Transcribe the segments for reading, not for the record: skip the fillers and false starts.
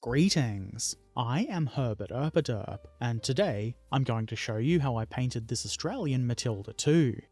Greetings, I am Herbert Derp, and today I'm going to show you how I painted this Australian Matilda II.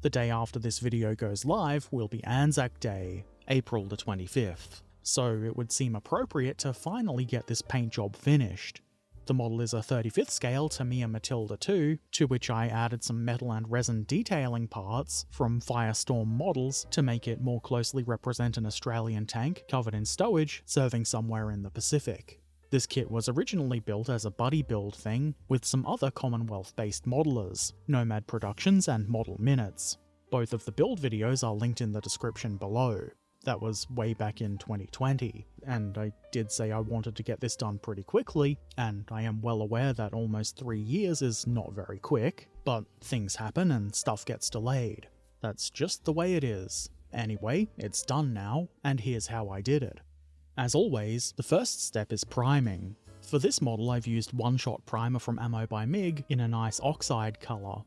The day after this video goes live will be ANZAC Day, April the 25th, so it would seem appropriate to finally get this paint job finished. The model is a 35th scale Tamiya Matilda II, to which I added some metal and resin detailing parts from Firestorm models to make it more closely represent an Australian tank covered in stowage serving somewhere in the Pacific. This kit was originally built as a buddy build thing with some other Commonwealth-based modelers, Nomad Productions and Model Minutes. Both of the build videos are linked in the description below. That was way back in 2020, and I did say I wanted to get this done pretty quickly, and I am well aware that almost 3 years is not very quick, but things happen and stuff gets delayed. That's just the way it is. Anyway, it's done now, and here's how I did it. As always, the first step is priming. For this model I've used one-shot primer from Camo by MIG in a nice oxide colour.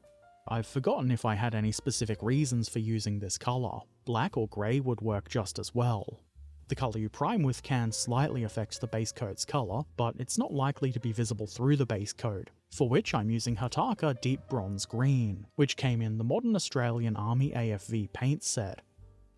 I've forgotten if I had any specific reasons for using this colour. Black or grey would work just as well. The colour you prime with can slightly affect the base coat's colour, but it's not likely to be visible through the base coat, for which I'm using Hataka Deep Bronze Green, which came in the Modern Australian Army AFV paint set.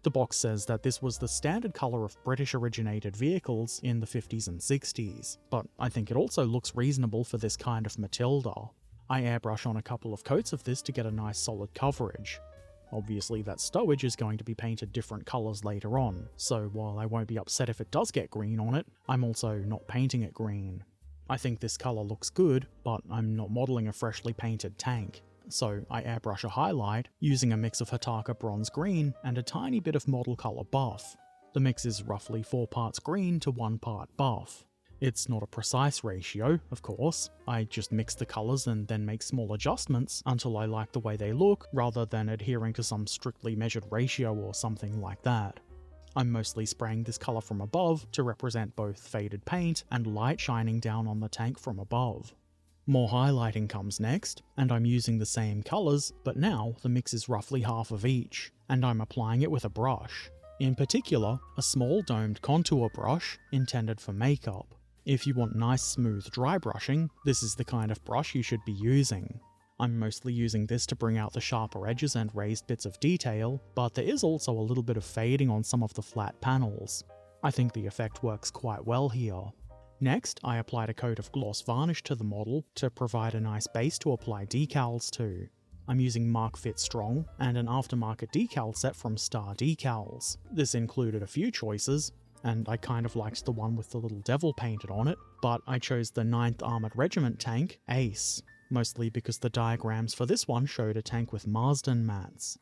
The box says that this was the standard colour of British-originated vehicles in the 50s and 60s, but I think it also looks reasonable for this kind of Matilda. I airbrush on a couple of coats of this to get a nice solid coverage. Obviously that stowage is going to be painted different colours later on, so while I won't be upset if it does get green on it, I'm also not painting it green. I think this colour looks good, but I'm not modelling a freshly painted tank, so I airbrush a highlight using a mix of Hataka Bronze Green and a tiny bit of model colour buff. The mix is roughly 4 parts green to 1 part buff. It's not a precise ratio, of course. I just mix the colours and then make small adjustments until I like the way they look, rather than adhering to some strictly measured ratio or something like that. I'm mostly spraying this colour from above to represent both faded paint and light shining down on the tank from above. More highlighting comes next, and I'm using the same colours, but now the mix is roughly half of each, and I'm applying it with a brush. In particular, a small domed contour brush intended for makeup. If you want nice smooth dry brushing, this is the kind of brush you should be using. I'm mostly using this to bring out the sharper edges and raised bits of detail, but there is also a little bit of fading on some of the flat panels. I think the effect works quite well here. Next, I applied a coat of gloss varnish to the model to provide a nice base to apply decals to. I'm using Mark Fit Strong and an aftermarket decal set from Star Decals. This included a few choices, and I kind of liked the one with the little devil painted on it, but I chose the 9th Armoured Regiment tank, Ace, mostly because the diagrams for this one showed a tank with Marston mats.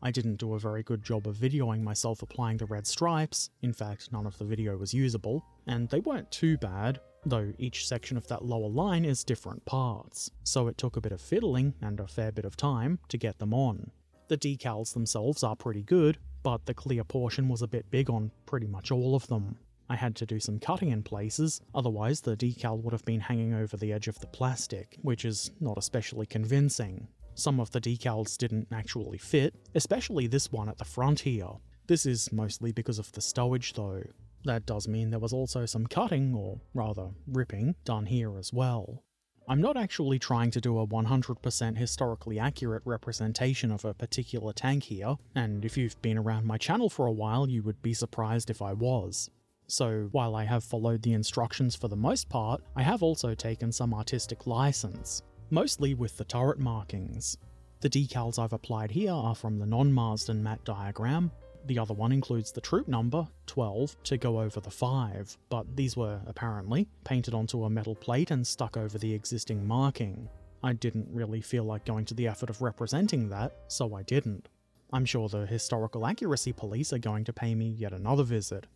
I didn't do a very good job of videoing myself applying the red stripes, in fact none of the video was usable, and they weren't too bad, though each section of that lower line is different parts, so it took a bit of fiddling and a fair bit of time to get them on. The decals themselves are pretty good, but the clear portion was a bit big on pretty much all of them. I had to do some cutting in places, otherwise the decal would have been hanging over the edge of the plastic, which is not especially convincing. Some of the decals didn't actually fit, especially this one at the front here. This is mostly because of the stowage though. That does mean there was also some cutting, or rather ripping, done here as well. I'm not actually trying to do a 100% historically accurate representation of a particular tank here, and if you've been around my channel for a while you would be surprised if I was. So while I have followed the instructions for the most part, I have also taken some artistic license, mostly with the turret markings. The decals I've applied here are from the non-Marsden matte diagram. The other one includes the troop number, 12, to go over the 5, but these were, apparently, painted onto a metal plate and stuck over the existing marking. I didn't really feel like going to the effort of representing that, so I didn't. I'm sure the historical accuracy police are going to pay me yet another visit.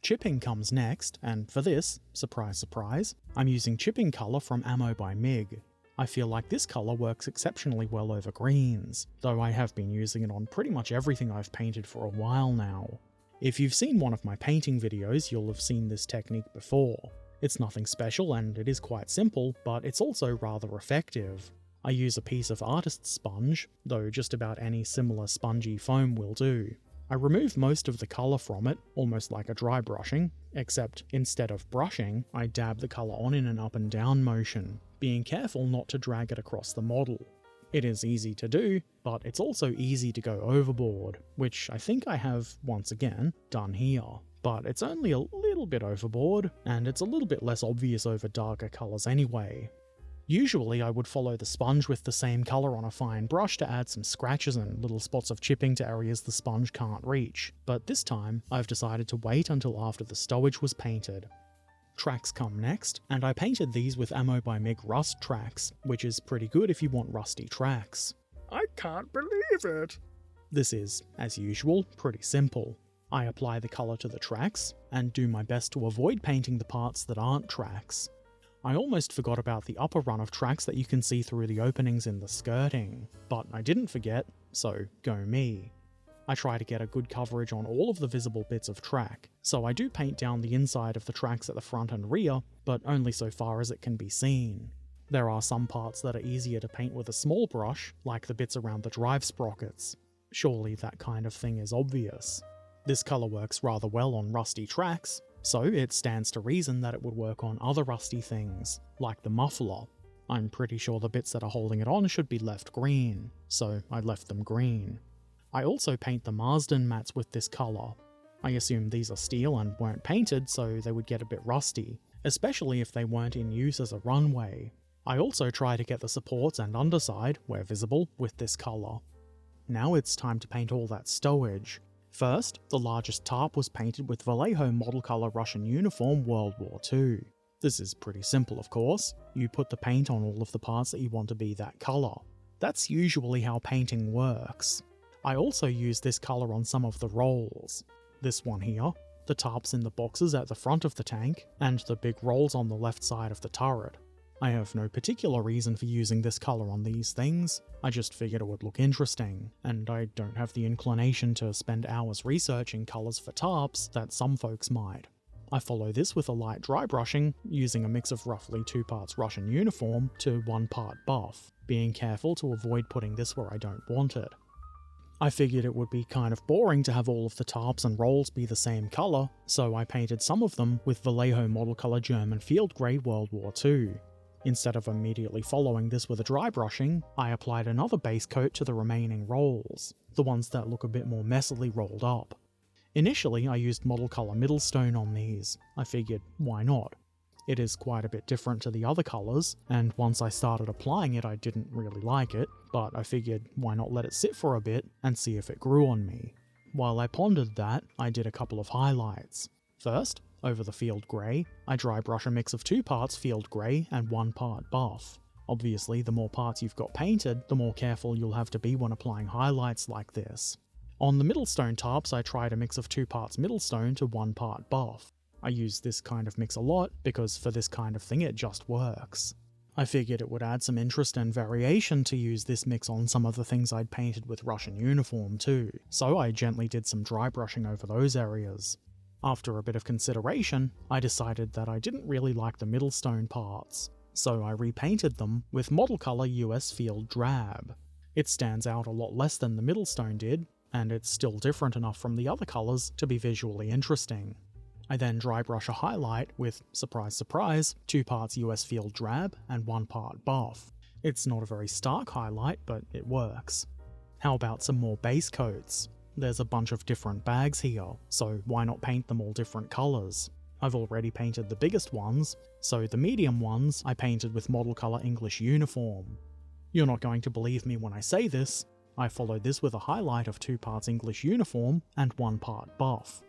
Chipping comes next, and for this, surprise surprise, I'm using chipping colour from Camo by MIG. I feel like this colour works exceptionally well over greens, though I have been using it on pretty much everything I've painted for a while now. If you've seen one of my painting videos, you'll have seen this technique before. It's nothing special and it is quite simple, but it's also rather effective. I use a piece of artist sponge, though just about any similar spongy foam will do. I remove most of the colour from it, almost like a dry brushing, except instead of brushing, I dab the colour on in an up and down motion, being careful not to drag it across the model. It is easy to do, but it's also easy to go overboard, which I think I have, once again, done here. But it's only a little bit overboard, and it's a little bit less obvious over darker colours anyway. Usually I would follow the sponge with the same colour on a fine brush to add some scratches and little spots of chipping to areas the sponge can't reach, but this time I've decided to wait until after the stowage was painted. Tracks come next, and I painted these with Ammo by MIG Rust tracks, which is pretty good if you want rusty tracks. I can't believe it! This is, as usual, pretty simple. I apply the colour to the tracks, and do my best to avoid painting the parts that aren't tracks. I almost forgot about the upper run of tracks that you can see through the openings in the skirting, but I didn't forget, so go me. I try to get a good coverage on all of the visible bits of track, so I do paint down the inside of the tracks at the front and rear, but only so far as it can be seen. There are some parts that are easier to paint with a small brush, like the bits around the drive sprockets. Surely that kind of thing is obvious. This colour works rather well on rusty tracks, so it stands to reason that it would work on other rusty things, like the muffler. I'm pretty sure the bits that are holding it on should be left green, so I left them green. I also paint the Marston mats with this colour. I assume these are steel and weren't painted, so they would get a bit rusty, especially if they weren't in use as a runway. I also try to get the supports and underside, where visible, with this colour. Now it's time to paint all that stowage. First, the largest tarp was painted with Vallejo model colour Russian Uniform World War II. This is pretty simple, of course. You put the paint on all of the parts that you want to be that colour. That's usually how painting works. I also use this colour on some of the rolls. This one here, the tarps in the boxes at the front of the tank, and the big rolls on the left side of the turret. I have no particular reason for using this colour on these things, I just figured it would look interesting, and I don't have the inclination to spend hours researching colours for tarps that some folks might. I follow this with a light dry brushing, using a mix of roughly 2 parts Russian Uniform to 1 part buff, being careful to avoid putting this where I don't want it. I figured it would be kind of boring to have all of the tarps and rolls be the same colour, so I painted some of them with Vallejo model colour German Fieldgrey World War II. Instead of immediately following this with a dry brushing, I applied another base coat to the remaining rolls, the ones that look a bit more messily rolled up. Initially I used model colour Middlestonexx on these. I figured, why not? It is quite a bit different to the other colours, and once I started applying it I didn't really like it, but I figured why not let it sit for a bit and see if it grew on me. While I pondered that, I did a couple of highlights. First, over the Fieldgrey, I dry brush a mix of 2 parts Fieldgrey and 1 part buff. Obviously, the more parts you've got painted, the more careful you'll have to be when applying highlights like this. On the Middlestone tarps, I tried a mix of 2 parts Middlestone to 1 part buff. I use this kind of mix a lot, because for this kind of thing it just works. I figured it would add some interest and variation to use this mix on some of the things I'd painted with Russian Uniform too, so I gently did some dry brushing over those areas. After a bit of consideration, I decided that I didn't really like the Middlestone parts, so I repainted them with model colour US Field Drab. It stands out a lot less than the Middlestone did, and it's still different enough from the other colours to be visually interesting. I then dry brush a highlight with, surprise surprise, 2 parts US Field Drab and 1 part buff. It's not a very stark highlight, but it works. How about some more base coats? There's a bunch of different bags here, so why not paint them all different colours? I've already painted the biggest ones, so the medium ones I painted with model colour English Uniform. You're not going to believe me when I say this, I followed this with a highlight of 2 parts English Uniform and 1 part buff.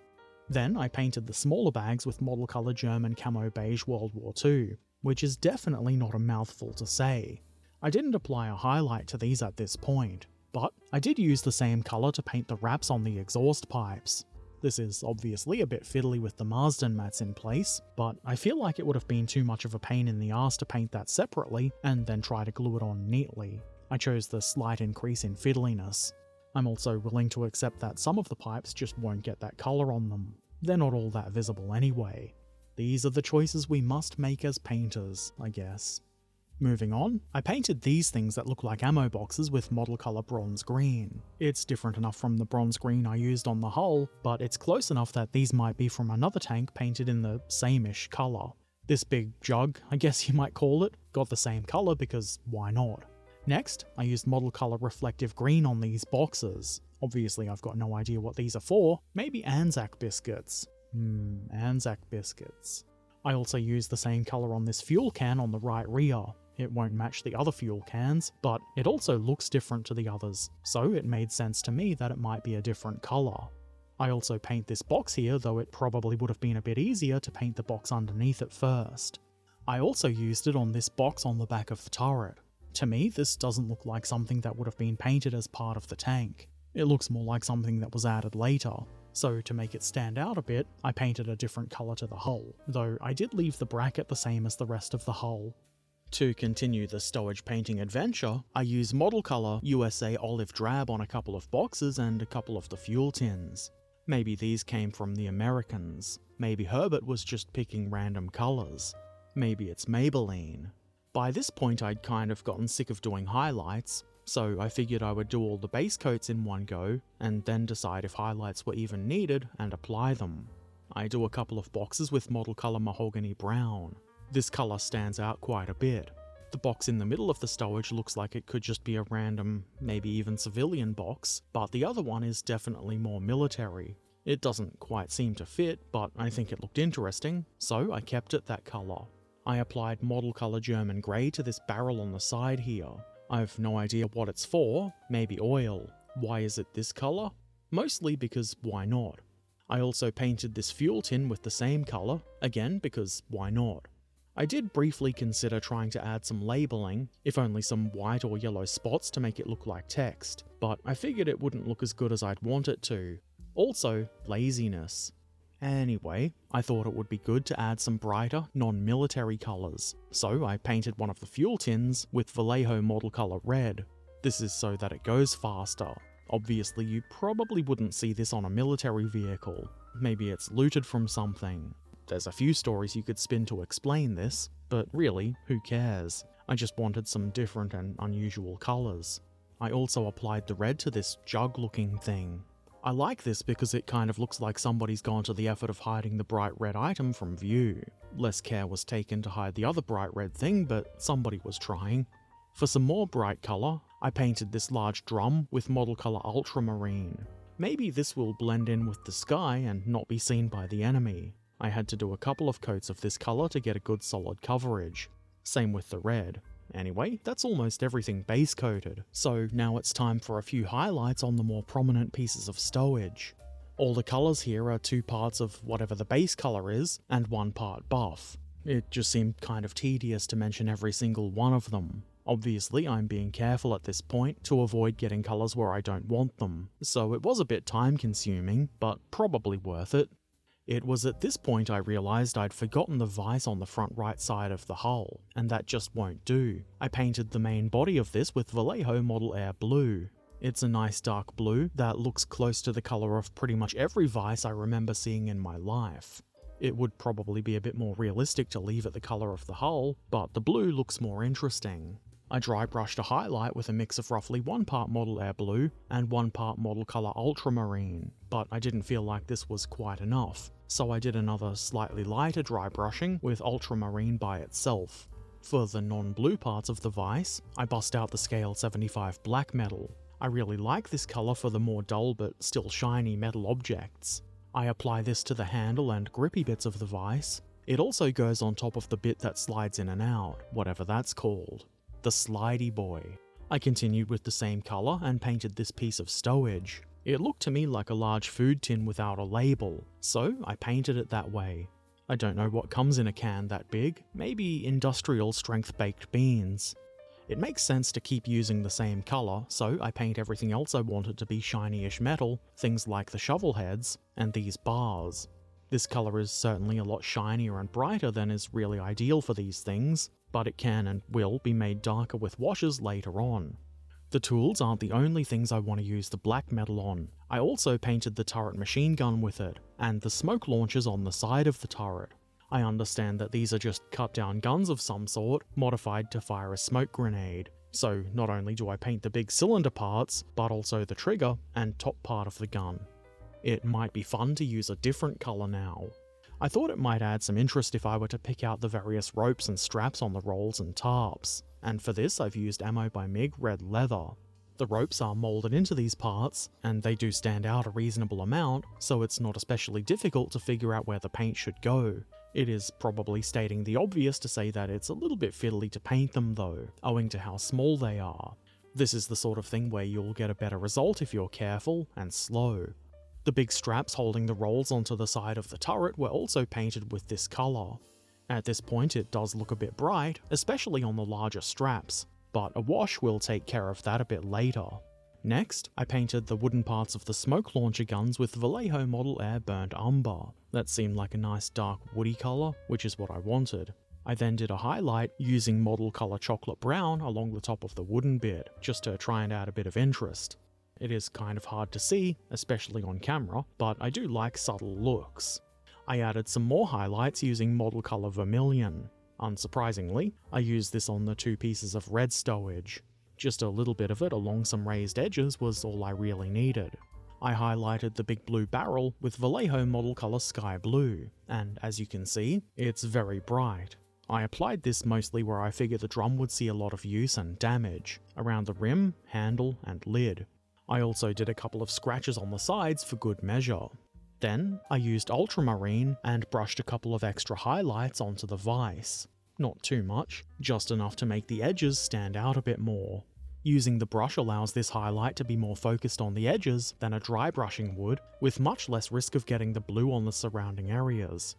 Then I painted the smaller bags with model colour German Camo Beige World War II, which is definitely not a mouthful to say. I didn't apply a highlight to these at this point, but I did use the same colour to paint the wraps on the exhaust pipes. This is obviously a bit fiddly with the Marston mats in place, but I feel like it would have been too much of a pain in the arse to paint that separately and then try to glue it on neatly. I chose the slight increase in fiddliness. I'm also willing to accept that some of the pipes just won't get that colour on them. They're not all that visible anyway. These are the choices we must make as painters, I guess. Moving on, I painted these things that look like ammo boxes with model colour bronze green. It's different enough from the bronze green I used on the hull, but it's close enough that these might be from another tank painted in the same-ish colour. This big jug, I guess you might call it, got the same colour because why not? Next, I used model colour reflective green on these boxes. Obviously I've got no idea what these are for, maybe ANZAC biscuits. ANZAC biscuits. I also used the same colour on this fuel can on the right rear. It won't match the other fuel cans, but it also looks different to the others, so it made sense to me that it might be a different colour. I also paint this box here, though it probably would have been a bit easier to paint the box underneath it first. I also used it on this box on the back of the turret. To me, this doesn't look like something that would have been painted as part of the tank. It looks more like something that was added later. So to make it stand out a bit, I painted a different colour to the hull, though I did leave the bracket the same as the rest of the hull. To continue the stowage painting adventure, I use model colour USA Olive Drab on a couple of boxes and a couple of the fuel tins. Maybe these came from the Americans. Maybe Herbert was just picking random colours. Maybe it's Maybelline. By this point I'd kind of gotten sick of doing highlights, so I figured I would do all the base coats in one go, and then decide if highlights were even needed and apply them. I do a couple of boxes with model colour Mahogany Brown. This colour stands out quite a bit. The box in the middle of the stowage looks like it could just be a random, maybe even civilian box, but the other one is definitely more military. It doesn't quite seem to fit, but I think it looked interesting, so I kept it that colour. I applied model colour German Grey to this barrel on the side here. I've no idea what it's for, maybe oil. Why is it this colour? Mostly because why not? I also painted this fuel tin with the same colour, again because why not? I did briefly consider trying to add some labelling, if only some white or yellow spots to make it look like text, but I figured it wouldn't look as good as I'd want it to. Also, laziness. Anyway, I thought it would be good to add some brighter, non-military colours, so I painted one of the fuel tins with Vallejo model colour red. This is so that it goes faster. Obviously you probably wouldn't see this on a military vehicle. Maybe it's looted from something. There's a few stories you could spin to explain this, but really, who cares? I just wanted some different and unusual colours. I also applied the red to this jug-looking thing. I like this because it kind of looks like somebody's gone to the effort of hiding the bright red item from view. Less care was taken to hide the other bright red thing, but somebody was trying. For some more bright colour, I painted this large drum with model colour ultramarine. Maybe this will blend in with the sky and not be seen by the enemy. I had to do a couple of coats of this colour to get a good solid coverage. Same with the red. Anyway, that's almost everything base coated, so now it's time for a few highlights on the more prominent pieces of stowage. All the colours here are 2 parts of whatever the base colour is, and 1 part buff. It just seemed kind of tedious to mention every single one of them. Obviously, I'm being careful at this point to avoid getting colours where I don't want them, so it was a bit time consuming, but probably worth it. It was at this point I realised I'd forgotten the vise on the front right side of the hull, and that just won't do. I painted the main body of this with Vallejo Model Air Blue. It's a nice dark blue that looks close to the colour of pretty much every vise I remember seeing in my life. It would probably be a bit more realistic to leave it the colour of the hull, but the blue looks more interesting. I dry brushed a highlight with a mix of roughly 1 part Model Air Blue and 1 part Model Colour Ultramarine, but I didn't feel like this was quite enough, so I did another slightly lighter dry brushing with Ultramarine by itself. For the non-blue parts of the vise, I bust out the Scale 75 Black Metal. I really like this colour for the more dull but still shiny metal objects. I apply this to the handle and grippy bits of the vise. It also goes on top of the bit that slides in and out, whatever that's called. The slidey boy. I continued with the same colour and painted this piece of stowage. It looked to me like a large food tin without a label, so I painted it that way. I don't know what comes in a can that big, maybe industrial strength baked beans. It makes sense to keep using the same colour, so I paint everything else I wanted to be shiny-ish metal, things like the shovel heads, and these bars. This colour is certainly a lot shinier and brighter than is really ideal for these things, but it can and will be made darker with washes later on. The tools aren't the only things I want to use the black metal on. I also painted the turret machine gun with it, and the smoke launchers on the side of the turret. I understand that these are just cut down guns of some sort, modified to fire a smoke grenade. So not only do I paint the big cylinder parts, but also the trigger and top part of the gun. It might be fun to use a different colour now. I thought it might add some interest if I were to pick out the various ropes and straps on the rolls and tarps, and for this I've used Ammo by MIG red leather. The ropes are moulded into these parts, and they do stand out a reasonable amount, so it's not especially difficult to figure out where the paint should go. It is probably stating the obvious to say that it's a little bit fiddly to paint them though, owing to how small they are. This is the sort of thing where you'll get a better result if you're careful and slow. The big straps holding the rolls onto the side of the turret were also painted with this colour. At this point it does look a bit bright, especially on the larger straps, but a wash will take care of that a bit later. Next, I painted the wooden parts of the smoke launcher guns with Vallejo Model Air Burnt Umber. That seemed like a nice dark woody colour, which is what I wanted. I then did a highlight using model colour chocolate brown along the top of the wooden bit, just to try and add a bit of interest. It is kind of hard to see, especially on camera, but I do like subtle looks. I added some more highlights using model colour vermilion. Unsurprisingly, I used this on the two pieces of red stowage. Just a little bit of it along some raised edges was all I really needed. I highlighted the big blue barrel with Vallejo model colour sky blue, and as you can see, it's very bright. I applied this mostly where I figured the drum would see a lot of use and damage, around the rim, handle, and lid. I also did a couple of scratches on the sides for good measure. Then, I used ultramarine and brushed a couple of extra highlights onto the vise. Not too much, just enough to make the edges stand out a bit more. Using the brush allows this highlight to be more focused on the edges than a dry brushing would, with much less risk of getting the blue on the surrounding areas.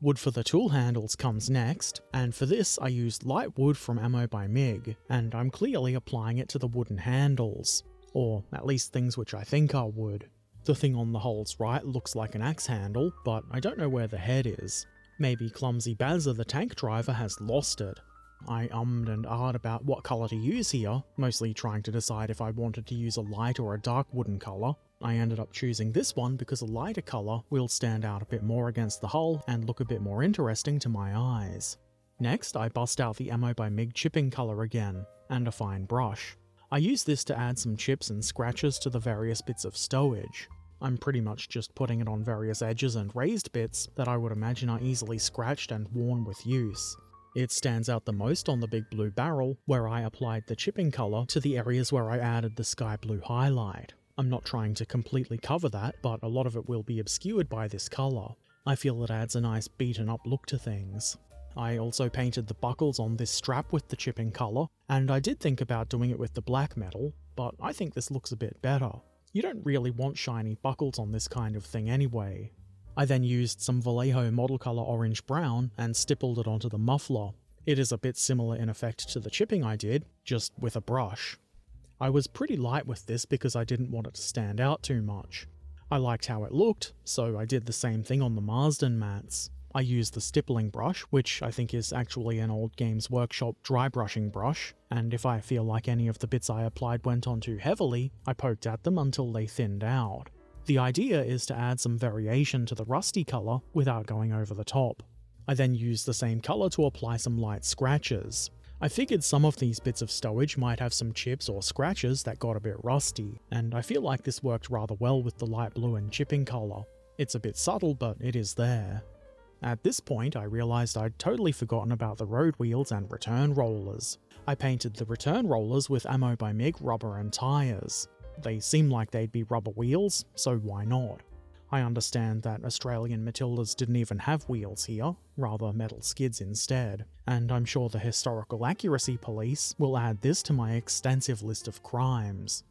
Wood for the tool handles comes next, and for this I used light wood from Ammo by MIG, and I'm clearly applying it to the wooden handles, or at least things which I think are wood. The thing on the holes right looks like an axe handle, but I don't know where the head is. Maybe Clumsy Bazza the tank driver has lost it. I ummed and ahed about what colour to use here, mostly trying to decide if I wanted to use a light or a dark wooden colour. I ended up choosing this one because a lighter colour will stand out a bit more against the hull and look a bit more interesting to my eyes. Next, I bust out the Ammo by MIG chipping colour again, and a fine brush. I use this to add some chips and scratches to the various bits of stowage. I'm pretty much just putting it on various edges and raised bits that I would imagine are easily scratched and worn with use. It stands out the most on the big blue barrel, where I applied the chipping colour to the areas where I added the sky blue highlight. I'm not trying to completely cover that, but a lot of it will be obscured by this colour. I feel it adds a nice beaten up look to things. I also painted the buckles on this strap with the chipping colour, and I did think about doing it with the black metal, but I think this looks a bit better. You don't really want shiny buckles on this kind of thing anyway. I then used some Vallejo model colour orange brown and stippled it onto the muffler. It is a bit similar in effect to the chipping I did, just with a brush. I was pretty light with this because I didn't want it to stand out too much. I liked how it looked, so I did the same thing on the Marston mats. I used the stippling brush, which I think is actually an old Games Workshop dry brushing brush, and if I feel like any of the bits I applied went on too heavily, I poked at them until they thinned out. The idea is to add some variation to the rusty colour without going over the top. I then used the same colour to apply some light scratches. I figured some of these bits of stowage might have some chips or scratches that got a bit rusty, and I feel like this worked rather well with the light blue and chipping colour. It's a bit subtle, but it is there. At this point, I realised I'd totally forgotten about the road wheels and return rollers. I painted the return rollers with Ammo by MIG rubber and tyres. They seem like they'd be rubber wheels, so why not? I understand that Australian Matildas didn't even have wheels here, rather metal skids instead, and I'm sure the Historical Accuracy Police will add this to my extensive list of crimes.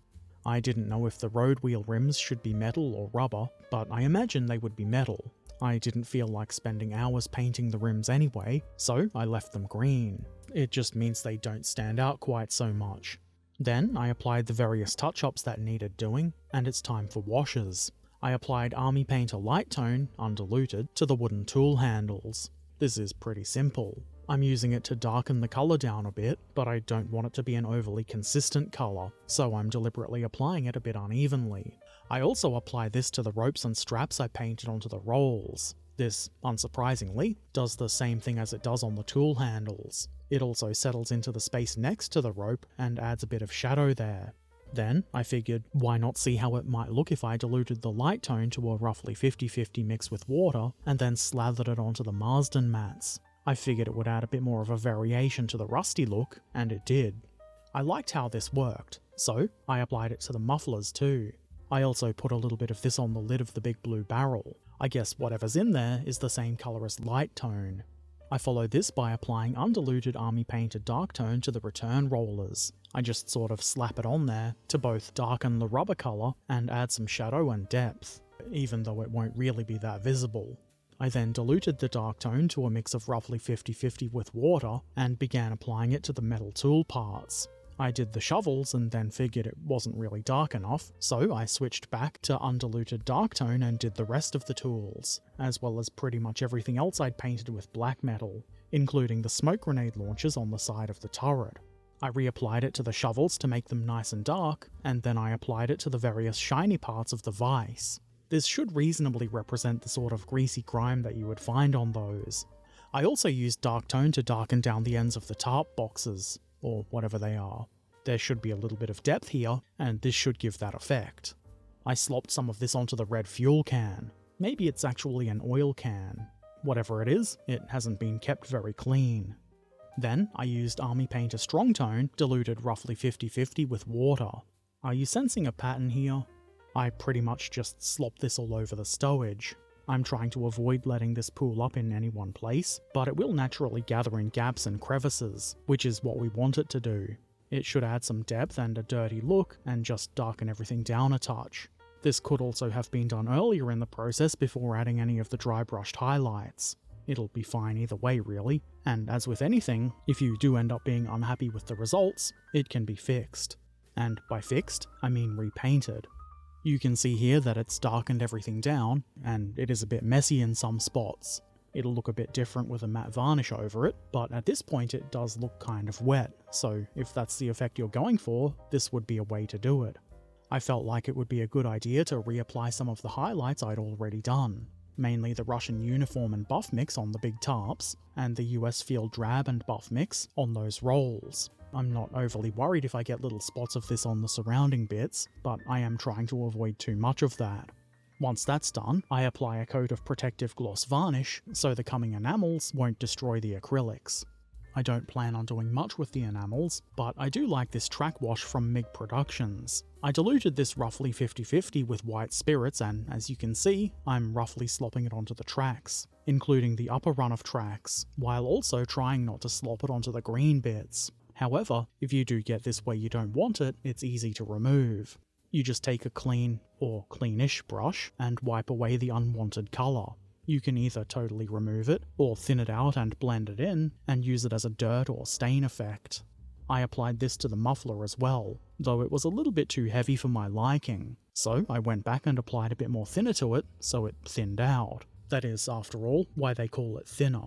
I didn't know if the road wheel rims should be metal or rubber, but I imagine they would be metal. I didn't feel like spending hours painting the rims anyway, so I left them green. It just means they don't stand out quite so much. Then I applied the various touch-ups that needed doing, and it's time for washes. I applied Army Painter Light Tone, undiluted, to the wooden tool handles. This is pretty simple. I'm using it to darken the colour down a bit, but I don't want it to be an overly consistent colour, so I'm deliberately applying it a bit unevenly. I also apply this to the ropes and straps I painted onto the rolls. This, unsurprisingly, does the same thing as it does on the tool handles. It also settles into the space next to the rope and adds a bit of shadow there. Then, I figured, why not see how it might look if I diluted the light tone to a roughly 50-50 mix with water, and then slathered it onto the Marston mats. I figured it would add a bit more of a variation to the rusty look, and it did. I liked how this worked, so I applied it to the mufflers too. I also put a little bit of this on the lid of the big blue barrel. I guess whatever's in there is the same colour as light tone. I followed this by applying undiluted army painted dark tone to the return rollers. I just sort of slap it on there to both darken the rubber colour and add some shadow and depth, even though it won't really be that visible. I then diluted the dark tone to a mix of roughly 50-50 with water and began applying it to the metal tool parts. I did the shovels and then figured it wasn't really dark enough, so I switched back to undiluted dark tone and did the rest of the tools, as well as pretty much everything else I'd painted with black metal, including the smoke grenade launchers on the side of the turret. I reapplied it to the shovels to make them nice and dark, and then I applied it to the various shiny parts of the vise. This should reasonably represent the sort of greasy grime that you would find on those. I also used dark tone to darken down the ends of the tarp boxes, or whatever they are. There should be a little bit of depth here, and this should give that effect. I slopped some of this onto the red fuel can. Maybe it's actually an oil can. Whatever it is, it hasn't been kept very clean. Then I used Army Painter Strong Tone, diluted roughly 50-50 with water. Are you sensing a pattern here? I pretty much just slopped this all over the stowage. I'm trying to avoid letting this pool up in any one place, but it will naturally gather in gaps and crevices, which is what we want it to do. It should add some depth and a dirty look, and just darken everything down a touch. This could also have been done earlier in the process before adding any of the dry brushed highlights. It'll be fine either way really, and as with anything, if you do end up being unhappy with the results, it can be fixed. And by fixed, I mean repainted. You can see here that it's darkened everything down, and it is a bit messy in some spots. It'll look a bit different with a matte varnish over it, but at this point it does look kind of wet, so if that's the effect you're going for, this would be a way to do it. I felt like it would be a good idea to reapply some of the highlights I'd already done, mainly the Russian uniform and buff mix on the big tarps, and the US Field Drab and buff mix on those rolls. I'm not overly worried if I get little spots of this on the surrounding bits, but I am trying to avoid too much of that. Once that's done, I apply a coat of protective gloss varnish so the coming enamels won't destroy the acrylics. I don't plan on doing much with the enamels, but I do like this track wash from MIG Productions. I diluted this roughly 50-50 with white spirits, and as you can see, I'm roughly slopping it onto the tracks, including the upper run of tracks, while also trying not to slop it onto the green bits. However, if you do get this where you don't want it, it's easy to remove. You just take a clean, or cleanish brush, and wipe away the unwanted colour. You can either totally remove it, or thin it out and blend it in, and use it as a dirt or stain effect. I applied this to the muffler as well, though it was a little bit too heavy for my liking, so I went back and applied a bit more thinner to it, so it thinned out. That is, after all, why they call it thinner.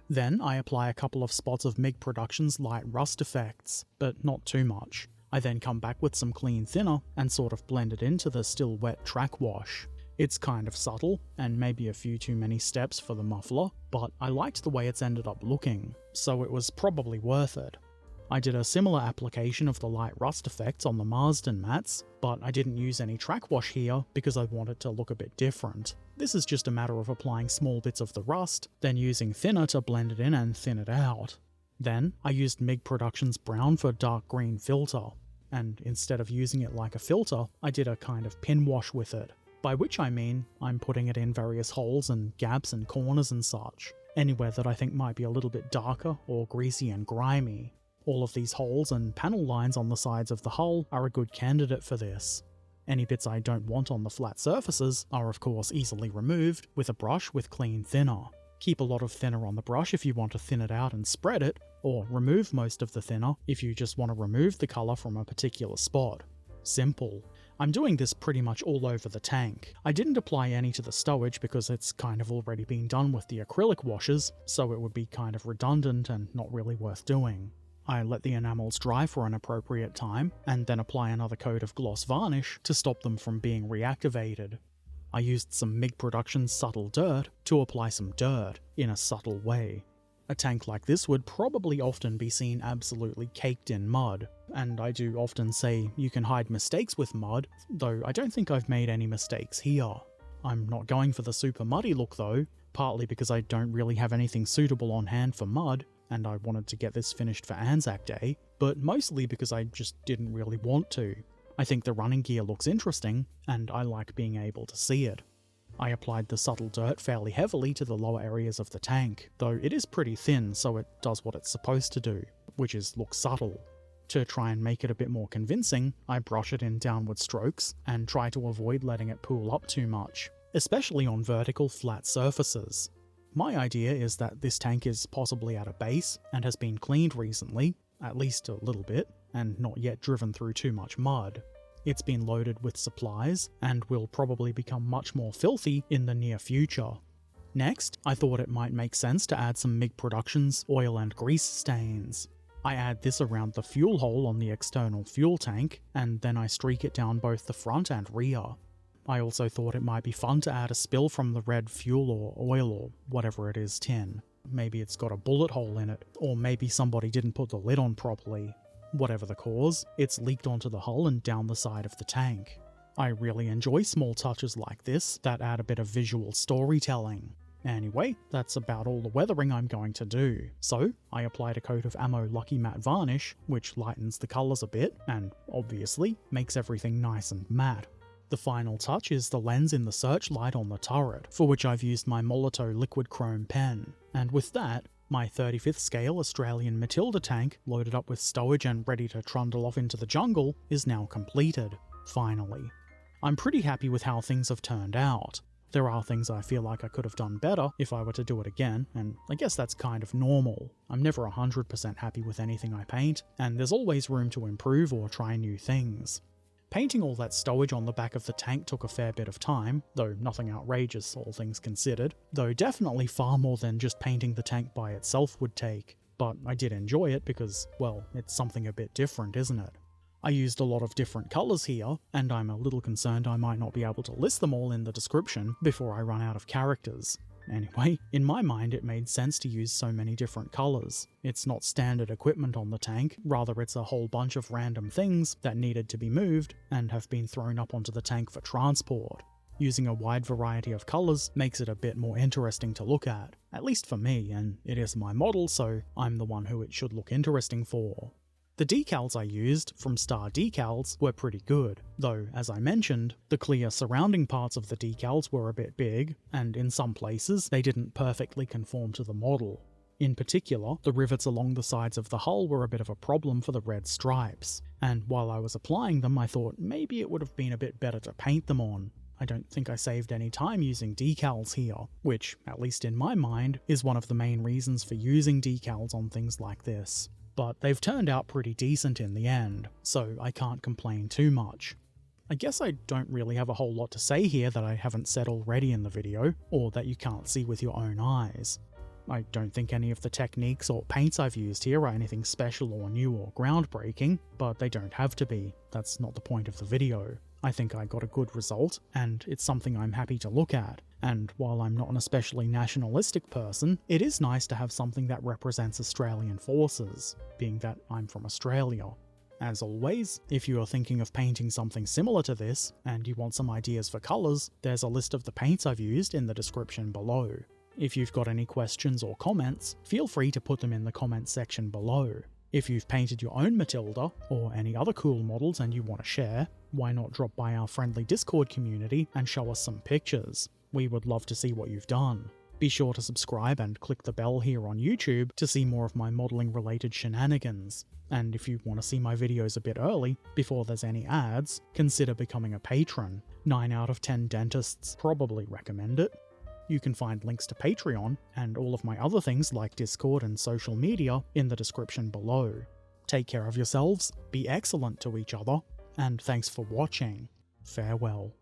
Then I apply a couple of spots of MIG Productions light rust effects, but not too much. I then come back with some clean thinner and sort of blend it into the still wet track wash. It's kind of subtle, and maybe a few too many steps for the muffler, but I liked the way it's ended up looking, so it was probably worth it. I did a similar application of the light rust effects on the Marston mats, but I didn't use any track wash here because I wanted it to look a bit different. This is just a matter of applying small bits of the rust, then using thinner to blend it in and thin it out. Then, I used MIG Productions Brown for dark green filter, and instead of using it like a filter, I did a kind of pin wash with it. By which I mean, I'm putting it in various holes and gaps and corners and such, anywhere that I think might be a little bit darker or greasy and grimy. All of these holes and panel lines on the sides of the hull are a good candidate for this. Any bits I don't want on the flat surfaces are of course easily removed with a brush with clean thinner. Keep a lot of thinner on the brush if you want to thin it out and spread it, or remove most of the thinner if you just want to remove the colour from a particular spot. Simple. I'm doing this pretty much all over the tank. I didn't apply any to the stowage because it's kind of already been done with the acrylic washes, so it would be kind of redundant and not really worth doing. I let the enamels dry for an appropriate time, and then apply another coat of gloss varnish to stop them from being reactivated. I used some MIG Productions Subtle Dirt to apply some dirt in a subtle way. A tank like this would probably often be seen absolutely caked in mud, and I do often say you can hide mistakes with mud, though I don't think I've made any mistakes here. I'm not going for the super muddy look though, partly because I don't really have anything suitable on hand for mud, and I wanted to get this finished for ANZAC Day, but mostly because I just didn't really want to. I think the running gear looks interesting, and I like being able to see it. I applied the subtle dirt fairly heavily to the lower areas of the tank, though it is pretty thin so it does what it's supposed to do, which is look subtle. To try and make it a bit more convincing, I brush it in downward strokes and try to avoid letting it pool up too much, especially on vertical flat surfaces. My idea is that this tank is possibly at a base and has been cleaned recently, at least a little bit, and not yet driven through too much mud. It's been loaded with supplies, and will probably become much more filthy in the near future. Next, I thought it might make sense to add some MIG Productions oil and grease stains. I add this around the fuel hole on the external fuel tank, and then I streak it down both the front and rear. I also thought it might be fun to add a spill from the red fuel or oil or whatever it is tin. Maybe it's got a bullet hole in it, or maybe somebody didn't put the lid on properly. Whatever the cause, it's leaked onto the hull and down the side of the tank. I really enjoy small touches like this that add a bit of visual storytelling. Anyway, that's about all the weathering I'm going to do. So, I applied a coat of Camo Lucky Matte Varnish, which lightens the colours a bit, and obviously makes everything nice and matte. The final touch is the lens in the searchlight on the turret, for which I've used my Molotow liquid chrome pen, and with that, my 35th scale Australian Matilda tank, loaded up with stowage and ready to trundle off into the jungle, is now completed. Finally. I'm pretty happy with how things have turned out. There are things I feel like I could have done better if I were to do it again, and I guess that's kind of normal. I'm never 100% happy with anything I paint, and there's always room to improve or try new things. Painting all that stowage on the back of the tank took a fair bit of time, though nothing outrageous, all things considered, though definitely far more than just painting the tank by itself would take. But I did enjoy it because, well, it's something a bit different, isn't it? I used a lot of different colours here, and I'm a little concerned I might not be able to list them all in the description before I run out of characters. Anyway, in my mind it made sense to use so many different colours. It's not standard equipment on the tank, rather it's a whole bunch of random things that needed to be moved and have been thrown up onto the tank for transport. Using a wide variety of colours makes it a bit more interesting to look at least for me, and it is my model so I'm the one who it should look interesting for. The decals I used, from Star Decals, were pretty good, though, as I mentioned, the clear surrounding parts of the decals were a bit big, and in some places they didn't perfectly conform to the model. In particular, the rivets along the sides of the hull were a bit of a problem for the red stripes, and while I was applying them I thought maybe it would have been a bit better to paint them on. I don't think I saved any time using decals here, which, at least in my mind, is one of the main reasons for using decals on things like this. But they've turned out pretty decent in the end, so I can't complain too much. I guess I don't really have a whole lot to say here that I haven't said already in the video, or that you can't see with your own eyes. I don't think any of the techniques or paints I've used here are anything special or new or groundbreaking, but they don't have to be. That's not the point of the video. I think I got a good result, and it's something I'm happy to look at. And while I'm not an especially nationalistic person, it is nice to have something that represents Australian forces, being that I'm from Australia. As always, if you are thinking of painting something similar to this, and you want some ideas for colours, there's a list of the paints I've used in the description below. If you've got any questions or comments, feel free to put them in the comments section below. If you've painted your own Matilda, or any other cool models and you want to share, why not drop by our friendly Discord community and show us some pictures? We would love to see what you've done. Be sure to subscribe and click the bell here on YouTube to see more of my modelling related shenanigans. And if you want to see my videos a bit early, before there's any ads, consider becoming a patron. 9 out of 10 dentists probably recommend it. You can find links to Patreon and all of my other things like Discord and social media in the description below. Take care of yourselves, be excellent to each other, and thanks for watching. Farewell.